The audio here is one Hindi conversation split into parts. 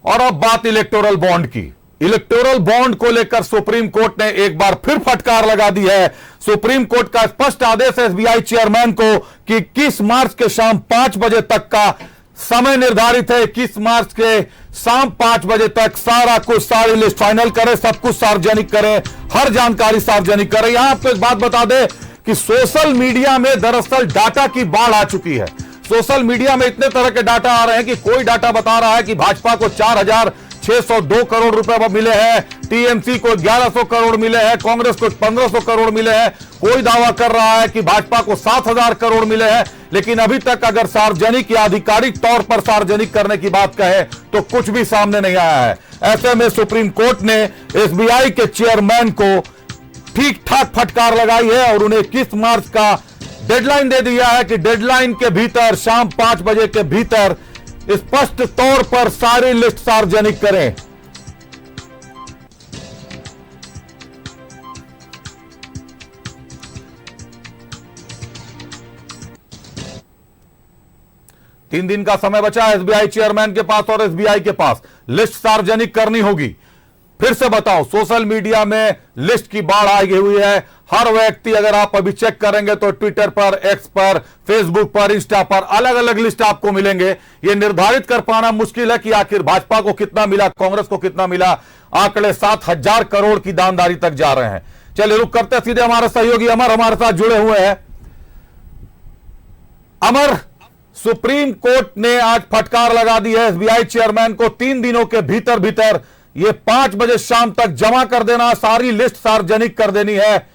और अब बात इलेक्टोरल बॉन्ड की। इलेक्टोरल बॉन्ड को लेकर सुप्रीम कोर्ट ने एक बार फिर फटकार लगा दी है। सुप्रीम कोर्ट का स्पष्ट आदेश है एसबीआई चेयरमैन को कि 21 मार्च के शाम 5 बजे तक का समय निर्धारित है। 21 मार्च के शाम 5 बजे तक सारा कुछ, सारी लिस्ट फाइनल करें, सब कुछ सार्वजनिक करें, हर जानकारी सार्वजनिक करें। यहां आपको एक बात बता दें कि सोशल मीडिया में दरअसल डाटा की बाढ़ आ चुकी है। सोशल मीडिया में इतने तरह के डाटा आ रहे हैं कि कोई डाटा बता रहा है कि भाजपा को 4,602 करोड़ रुपए मिले हैं, टीएमसी को 1100 करोड़ मिले हैं, कांग्रेस को 1500 करोड़ मिले हैं। कोई दावा कर रहा है कि भाजपा को 7,000 करोड़ मिले हैं। लेकिन अभी तक अगर सार्वजनिक या आधिकारिक तौर पर सार्वजनिक करने की बात कहे तो कुछ भी सामने नहीं आया है। ऐसे में सुप्रीम कोर्ट ने एसबीआई के चेयरमैन को ठीक ठाक फटकार लगाई है और उन्हें 21 मार्च का डेडलाइन दे दिया है कि डेडलाइन के भीतर, शाम 5 बजे के भीतर स्पष्ट तौर पर सारी लिस्ट सार्वजनिक करें। तीन दिन का समय बचा है एसबीआई चेयरमैन के पास और एसबीआई के पास लिस्ट सार्वजनिक करनी होगी। फिर से बताओ, सोशल मीडिया में लिस्ट की बाढ़ आई हुई है। हर व्यक्ति, अगर आप अभी चेक करेंगे तो ट्विटर पर, एक्स पर, फेसबुक पर, इंस्टा पर अलग अलग लिस्ट आपको मिलेंगे। ये निर्धारित कर पाना मुश्किल है कि आखिर भाजपा को कितना मिला, कांग्रेस को कितना मिला। आंकड़े 7,000 करोड़ की दानदारी तक जा रहे हैं। चलिए रुक करते सीधे हमारे सहयोगी अमर हमारे साथ जुड़े हुए हैं। अमर, सुप्रीम कोर्ट ने आज फटकार लगा दी है एसबीआई चेयरमैन को 3 दिनों के भीतर भीतर ये 5 बजे शाम तक जमा कर देना, सारी लिस्ट सार्वजनिक कर देनी है।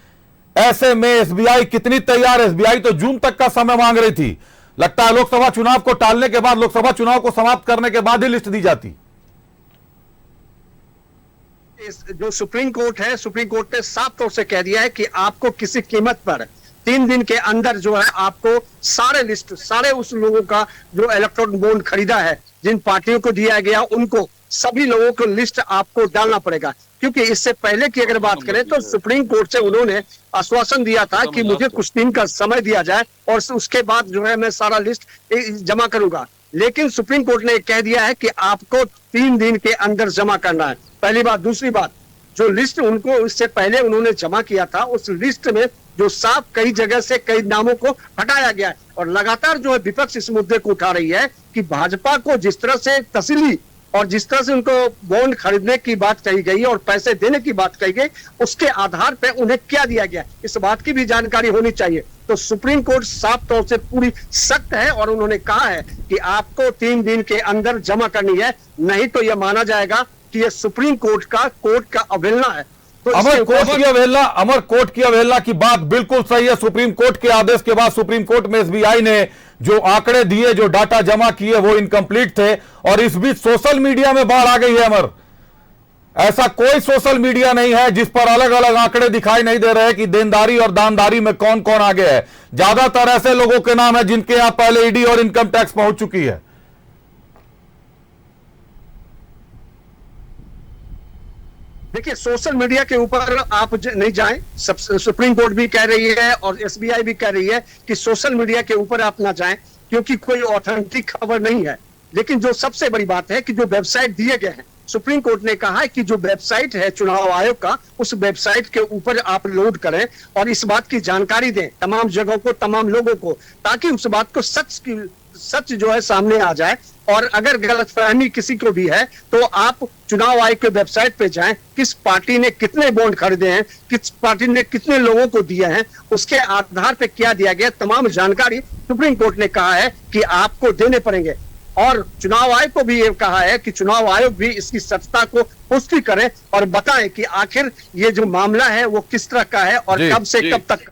ऐसे में एसबीआई कितनी तैयार है? एसबीआई तो जून तक का समय मांग रही थी। लगता है लोकसभा चुनाव को टालने के बाद, लोकसभा चुनाव को समाप्त करने के बाद ही लिस्ट दी जाती। जो सुप्रीम कोर्ट है, सुप्रीम कोर्ट ने साफ तौर से कह दिया है कि आपको किसी कीमत पर 3 दिन के अंदर जो है आपको सारे लिस्ट, सारे उस लोगों का जो इलेक्ट्रॉनिक बॉन्ड खरीदा है, जिन पार्टियों को दिया गया, उनको सभी लोगों को लिस्ट आपको डालना पड़ेगा। क्योंकि इससे पहले की अगर बात करें तो सुप्रीम कोर्ट से उन्होंने आश्वासन दिया था कि मुझे कुछ दिन का समय दिया जाए और उसके बाद जो है मैं सारा लिस्ट जमा करूंगा। लेकिन सुप्रीम कोर्ट ने कह दिया है कि आपको 3 दिन के अंदर जमा करना है। पहली बात। दूसरी बात, जो लिस्ट उनको इससे पहले उन्होंने जमा किया था, उस लिस्ट में जो साफ कई जगह से कई नामों को हटाया गया है। और लगातार जो है विपक्ष इस मुद्दे को उठा रही है कि भाजपा को जिस तरह से तसल्ली और जिस तरह से उनको बॉन्ड खरीदने की बात कही गई और पैसे देने की बात कही गई, उसके आधार पर उन्हें क्या दिया गया, इस बात की भी जानकारी होनी चाहिए। तो सुप्रीम कोर्ट साफ तौर से पूरी सख्त है और उन्होंने कहा है कि आपको 3 दिन के अंदर जमा करनी है, नहीं तो यह माना जाएगा कि यह सुप्रीम कोर्ट का अवहेलना है। तो अमर, कोर्ट की अवहेलना की बात बिल्कुल सही है। सुप्रीम कोर्ट के आदेश के बाद सुप्रीम कोर्ट में एसबीआई ने जो आंकड़े दिए, जो डाटा जमा किए, वो इनकम्प्लीट थे और इस बीच सोशल मीडिया में बाढ़ आ गई है। अमर, ऐसा कोई सोशल मीडिया नहीं है जिस पर अलग अलग आंकड़े दिखाई नहीं दे रहे कि देनदारी और दानदारी में कौन कौन आगे है। ज्यादातर ऐसे लोगों के नाम है जिनके यहां पहले ईडी और इनकम टैक्स पहुंच चुकी है। देखिए, सोशल मीडिया के ऊपर आप नहीं जाएं। सुप्रीम कोर्ट भी कह रही है और एसबीआई भी कह रही है कि सोशल मीडिया के ऊपर आप ना जाएं, क्योंकि कोई ऑथेंटिक खबर नहीं है। लेकिन जो सबसे बड़ी बात है कि जो वेबसाइट दिए गए हैं, सुप्रीम कोर्ट ने कहा है कि जो वेबसाइट है चुनाव आयोग का, उस वेबसाइट के ऊपर आप लोड करें और इस बात की जानकारी दें तमाम जगहों को, तमाम लोगों को, ताकि उस बात को सच जो है सामने आ जाए। और अगर गलतफहमी किसी को भी है तो आप चुनाव आयोग के वेबसाइट पे जाएं, किस पार्टी ने कितने बॉन्ड खरीदे हैं, किस पार्टी ने कितने लोगों को दिए हैं, उसके आधार पे क्या दिया गया, तमाम जानकारी सुप्रीम कोर्ट ने कहा है कि आपको देने पड़ेंगे। और चुनाव आयोग को भी ये कहा है कि चुनाव आयोग भी इसकी सत्यता को पुष्टि करे और बताए कि आखिर ये जो मामला है वो किस तरह का है और कब से कब तक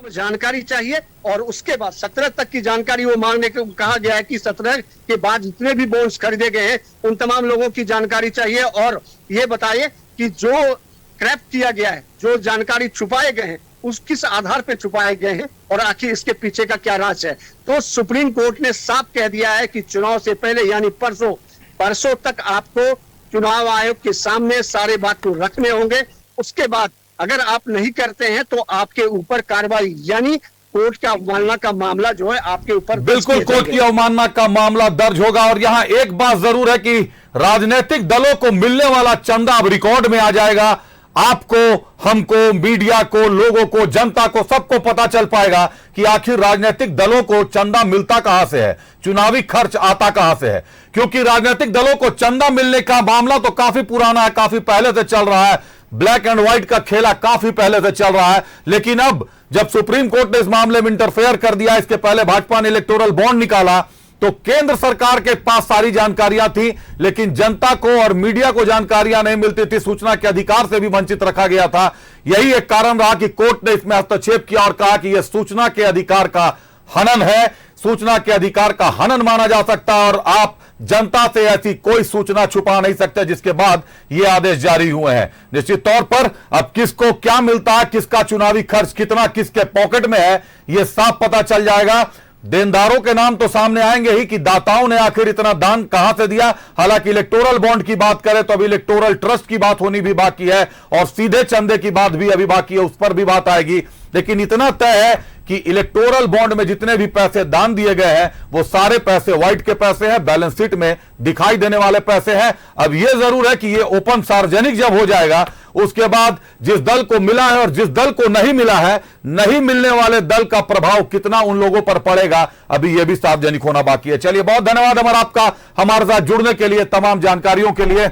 जानकारी चाहिए। और उसके बाद 17 तक की जानकारी वो मांगने को कहा गया है कि 17 के बाद जितने भी बॉन्ड्स खरीदे गए हैं उन तमाम लोगों की जानकारी चाहिए और ये बताइए कि जो क्रैप किया गया है, जो जानकारी छुपाए गए हैं, उस किस आधार पर छुपाए गए हैं और आखिर इसके पीछे का क्या राज है। तो सुप्रीम कोर्ट ने साफ कह दिया है कि चुनाव से पहले यानी परसों तक आपको चुनाव आयोग के सामने सारे बात को रखने होंगे। उसके बाद अगर आप नहीं करते हैं तो आपके ऊपर कार्रवाई, यानी कोर्ट का अवमानना का मामला जो है आपके ऊपर बिल्कुल कोर्ट की अवमानना का मामला दर्ज होगा। और यहां एक बात जरूर है कि राजनीतिक दलों को मिलने वाला चंदा अब रिकॉर्ड में आ जाएगा। आपको, हमको, मीडिया को, लोगों को, जनता को, सबको पता चल पाएगा कि आखिर राजनीतिक दलों को चंदा मिलता कहां से है, चुनावी खर्च आता कहां से है। क्योंकि राजनीतिक दलों को चंदा मिलने का मामला तो काफी पुराना है, काफी पहले से चल रहा है, ब्लैक एंड व्हाइट का खेला काफी पहले से चल रहा है। लेकिन अब जब सुप्रीम कोर्ट ने इस मामले में इंटरफेयर कर दिया, इसके पहले भाजपा ने इलेक्टोरल बॉन्ड निकाला, तो केंद्र सरकार के पास सारी जानकारियां थी, लेकिन जनता को और मीडिया को जानकारियां नहीं मिलती थी, सूचना के अधिकार से भी वंचित रखा गया था। यही एक कारण रहा कि कोर्ट ने इसमें हस्तक्षेप किया और कहा कि यह सूचना के अधिकार का हनन है, सूचना के अधिकार का हनन माना जा सकता है और आप जनता से ऐसी कोई सूचना छुपा नहीं सकते, जिसके बाद ये आदेश जारी हुए हैं। निश्चित तौर पर अब किसको क्या मिलता है, किसका चुनावी खर्च कितना किसके पॉकेट में है, यह साफ पता चल जाएगा। देनदारों के नाम तो सामने आएंगे ही कि दाताओं ने आखिर इतना दान कहां से दिया। हालांकि इलेक्टोरल बॉन्ड की बात करें तो अभी इलेक्टोरल ट्रस्ट की बात होनी भी बाकी है और सीधे चंदे की बात भी अभी बाकी है, उस पर भी बात आएगी। लेकिन इतना तय है कि इलेक्टोरल बॉन्ड में जितने भी पैसे दान दिए गए हैं वो सारे पैसे व्हाइट के पैसे हैं, बैलेंस शीट में दिखाई देने वाले पैसे हैं। अब यह जरूर है कि ये ओपन सार्वजनिक जब हो जाएगा, उसके बाद जिस दल को मिला है और जिस दल को नहीं मिला है, नहीं मिलने वाले दल का प्रभाव कितना उन लोगों पर पड़ेगा, अभी यह भी सार्वजनिक होना बाकी है। चलिए, बहुत धन्यवाद हमारा आपका हमारे साथ जुड़ने के लिए, तमाम जानकारियों के लिए।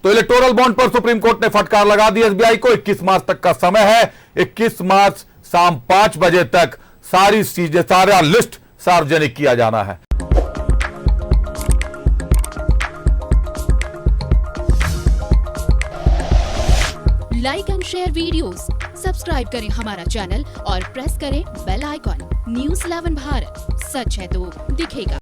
तो इलेक्टोरल बॉन्ड पर सुप्रीम कोर्ट ने फटकार लगा दी एसबीआई को। 21 मार्च तक का समय है। 21 मार्च शाम 5 बजे तक सारी चीजें, सारा लिस्ट सार्वजनिक किया जाना है। Like and share videos, subscribe करें हमारा चैनल और प्रेस करें बेल आइकॉन। न्यूज़ 11 भारत, सच है तो दिखेगा।